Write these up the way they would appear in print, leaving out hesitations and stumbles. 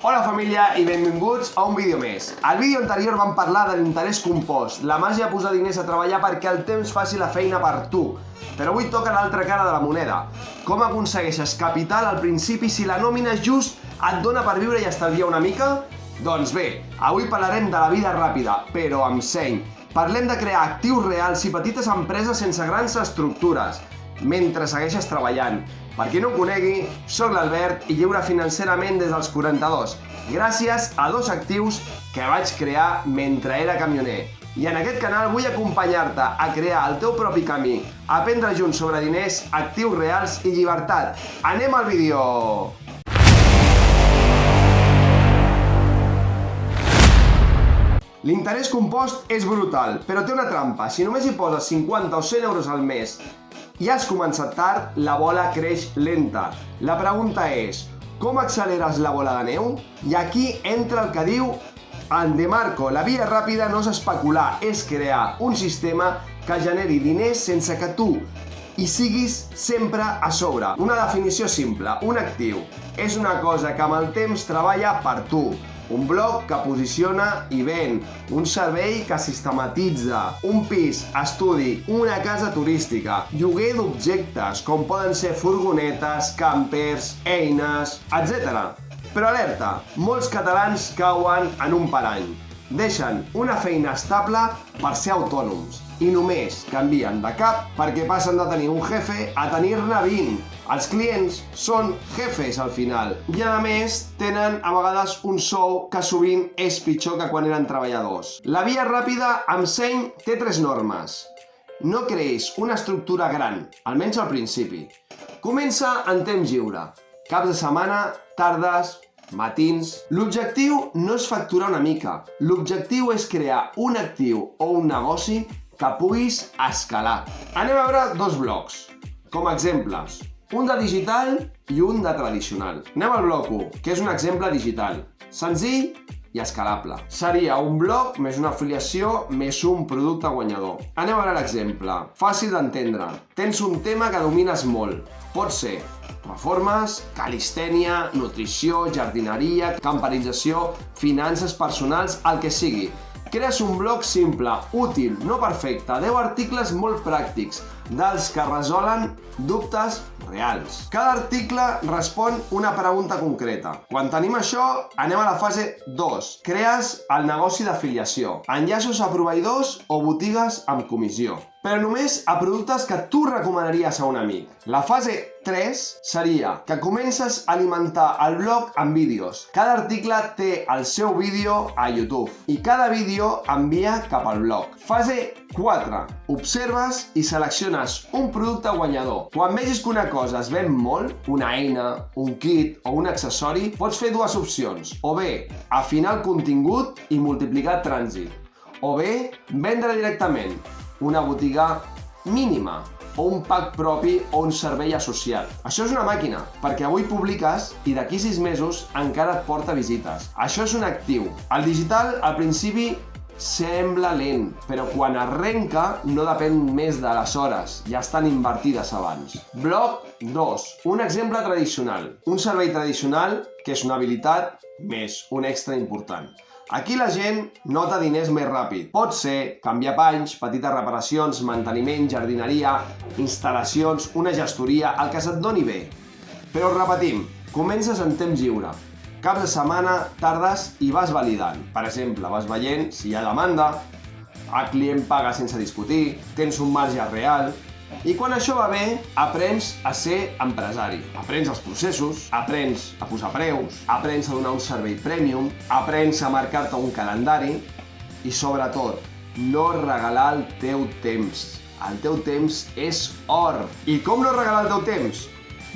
Hola família i benvinguts a un vídeo més. Al vídeo anterior vam parlar de l'interès compost, la màgia de posar diners a treballar perquè el temps faci la feina per tu. Però avui toca l'altra cara de la moneda. Com aconsegueixes capital al principi si la nòmina just et dona per viure i estalviar una mica? Doncs bé, avui parlarem de la vida ràpida, però amb seny. Parlem de crear actius reals i petites empreses sense grans estructures, mentre segueixes treballant. Per qui no ho conegui, soc l'Albert i lliure financerament des dels 42, gràcies a dos actius que vaig crear mentre era camioner. I en aquest canal vull acompanyar-te a crear el teu propi camí, a aprendre junts sobre diners, actius reals i llibertat. Anem al vídeo! L'interès compost és brutal, però té una trampa. Si només hi poses 50 o 100 euros al mes i has començat tard, la bola creix lenta. La pregunta és, com acceleres la bola de neu? I aquí entra el que diu en De Marco. La via ràpida no és especular, és crear un sistema que generi diners sense que tu hi siguis sempre a sobre. Una definició simple, un actiu és una cosa que amb el temps treballa per tu. Un blog que posiciona i ven, un servei que sistematitza, un pis, estudi, una casa turística, lloguer d'objectes com poden ser furgonetes, campers, eines, etc. Però alerta, molts catalans cauen en un parany. Deixen una feina estable per ser autònoms i només canvien de cap perquè passen de tenir un jefe a tenir-ne 20. Els clients són jefes al final i a més tenen a vegades un sou que sovint és pitjor que quan eren treballadors. La via ràpida amb seny té 3 normes. No creïs una estructura gran, almenys al principi. Comença en temps lliure, caps de setmana, tardes, matins. L'objectiu no és facturar una mica. L'objectiu és crear un actiu o un negoci que puguis escalar. Anem a veure dos blocs, com exemples. Un de digital i un de tradicional. Anem al bloc 1, que és un exemple digital. Senzill i escalable. Seria un blog més una afiliació més un producte guanyador. Anem a veure l'exemple. Fàcil d'entendre. Tens un tema que domines molt. Pot ser reformes, calistènia, nutrició, jardineria, camperització, finances personals, el que sigui. Crees un blog simple, útil, no perfecte, 10 articles molt pràctics, dels que resolen dubtes reals. Cada article respon una pregunta concreta. Quan tenim això, anem a la fase 2. Crees el negoci d'afiliació. Enllaços a proveïdors o botigues amb comissió. Però només a productes que tu recomanaries a un amic. La fase 3 seria que comences a alimentar el blog amb vídeos. Cada article té el seu vídeo a YouTube i cada vídeo envia cap al blog. Fase 4. Observes i selecciones un producte guanyador. Quan vegis que una cosa es ven molt, una eina, un kit o un accessori, pots fer dues opcions. O bé, afinar el contingut i multiplicar trànsit. O bé, vendre directament. Una botiga mínima, o un pack propi o un servei associat. Això és una màquina, perquè avui publiques i d'aquí 6 mesos encara et porta visites. Això és un actiu. El digital, al principi, sembla lent, però quan arrenca no depèn més de les hores, ja estan invertides abans. Bloc 2. Un exemple tradicional. Un servei tradicional que és una habilitat més un extra important. Aquí la gent nota diners més ràpid. Pot ser canviar panys, petites reparacions, manteniment, jardineria, instal·lacions, una gestoria, el que se't doni bé. Però repetim, comences en temps lliure. Caps de setmana, tardes i vas validant. Per exemple, vas veient si hi ha demanda, el client paga sense discutir, tens un marge real. I quan això va bé, aprens a ser empresari. Aprens els processos, aprens a posar preus, aprens a donar un servei premium, aprens a marcar-te un calendari i, sobretot, no regalar el teu temps. El teu temps és or. I com no regalar el teu temps?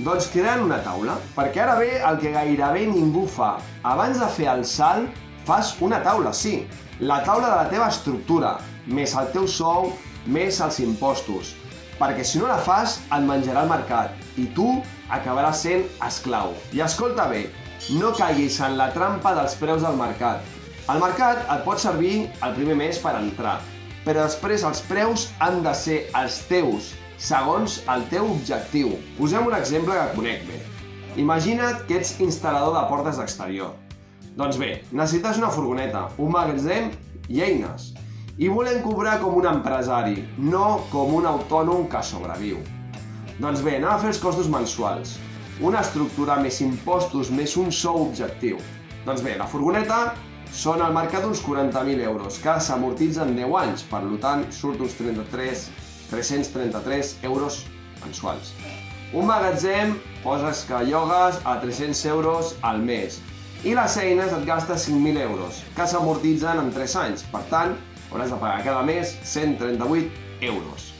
Doncs creant una taula, perquè ara ve el que gairebé ningú fa. Abans de fer el salt, fas una taula, sí. La taula de la teva estructura, més el teu sou, més els impostos. Perquè si no la fas, et menjarà el mercat i tu acabaràs sent esclau. I escolta bé, no caiguis en la trampa dels preus del mercat. El mercat et pot servir el primer mes per entrar, però després els preus han de ser els teus, segons el teu objectiu. Posem un exemple que conec bé. Imagina't que ets instal·lador de portes d'exterior. Doncs bé, necessites una furgoneta, un magatzem i eines. I volem cobrar com un empresari, no com un autònom que sobreviu. Doncs bé, anem a fer els costos mensuals. Una estructura més impostos més un sou objectiu. Doncs bé, la furgoneta són al mercat uns 40.000 euros, que s'amortitzen en 10 anys, per tant surt uns 333 euros mensuals. Un magatzem poses que llogues a 300 euros al mes i les eines et gastes 5.000 euros, que s'amortitzen en 3 anys, per tant hauràs de pagar cada mes 138 euros.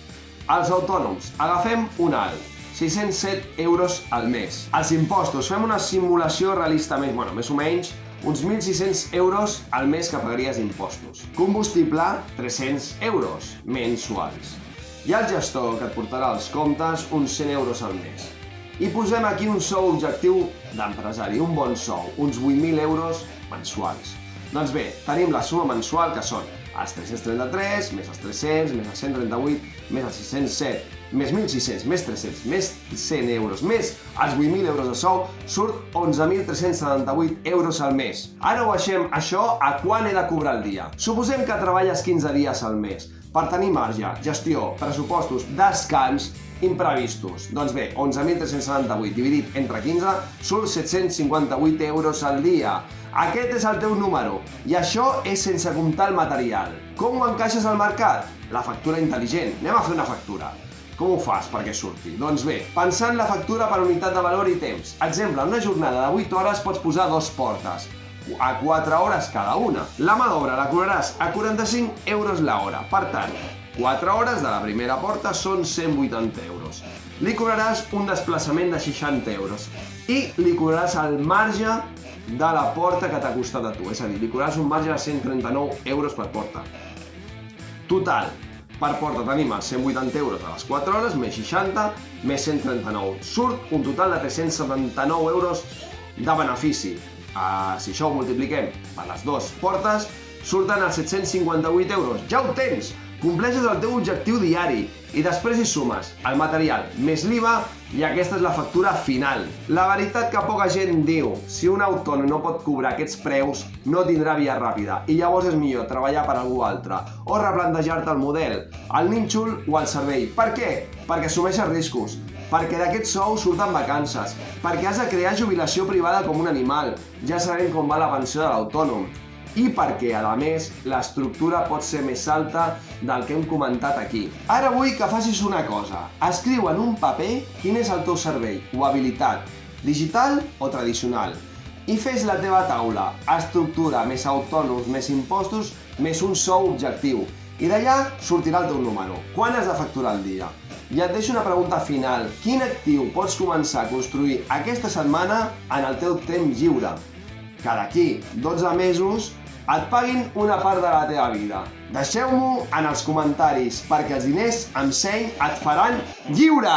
Els autònoms, agafem un alt, 607 euros al mes. Els impostos, fem una simulació realista més o menys, uns 1.600 euros al mes que pagaries impostos. Combustible, 300 euros mensuals. I el gestor, que et portarà els comptes, uns 100 euros al mes. I posem aquí un sou objectiu d'empresari, un bon sou, uns 8.000 euros mensuals. Doncs bé, tenim la suma mensual que són els 333, més els 300, més els 138, més els 607, més 1.600, més 300, més 100 euros, més els 8.000 euros de sou, surt 11.378 euros al mes. Ara ho baixem això a quan he de cobrar el dia. Suposem que treballes 15 dies al mes. Per tenir marge, gestió, pressupostos, descans, imprevistos. Doncs bé, 11.378 dividit entre 15 surt 758 euros al dia. Aquest és el teu número, i això és sense comptar el material. Com ho encaixes al mercat? La factura intel·ligent. Anem a fer una factura. Com ho fas perquè surti? Doncs bé, pensant la factura per unitat de valor i temps. Exemple, en una jornada de 8 hores pots posar 2 portes, a 4 hores cada una. La mà d'obra la cobraràs a 45 euros l'hora. Per tant, 4 hores de la primera porta són 180 euros. Li cobraràs un desplaçament de 60 euros i li cobraràs el marge de la porta que t'ha costat a tu. És a dir, li cobraràs un marge de 139 euros per porta. Total, per porta tenim els 180 euros de les 4 hores, més 60, més 139. Surt un total de 379 euros de benefici. Si això ho multipliquem per les 2 portes, surten els 758 euros. Ja ho tens! Compleixes el teu objectiu diari i després hi sumes el material més l'IVA i aquesta és la factura final. La veritat que poca gent diu, si un autònom no pot cobrar aquests preus, no tindrà via ràpida i llavors és millor treballar per algú altre o replantejar-te el model, el nínxol o el servei. Per què? Perquè assumeixes riscos, perquè d'aquest sou surten vacances, perquè has de crear jubilació privada com un animal, ja sabem com va la pensió de l'autònom, i perquè, a més, l'estructura pot ser més alta del que hem comentat aquí. Ara vull que facis una cosa. Escriu en un paper quin és el teu servei o habilitat, digital o tradicional. I fes la teva taula, estructura més autònoms, més impostos, més un sou objectiu. I d'allà sortirà el teu número. Quan has de facturar el dia? I et deixo una pregunta final. Quin actiu pots començar a construir aquesta setmana en el teu temps lliure? Que d'aquí 12 mesos et paguin una part de la teva vida. Deixeu-m'ho en els comentaris, perquè els diners amb seny et faran lliure!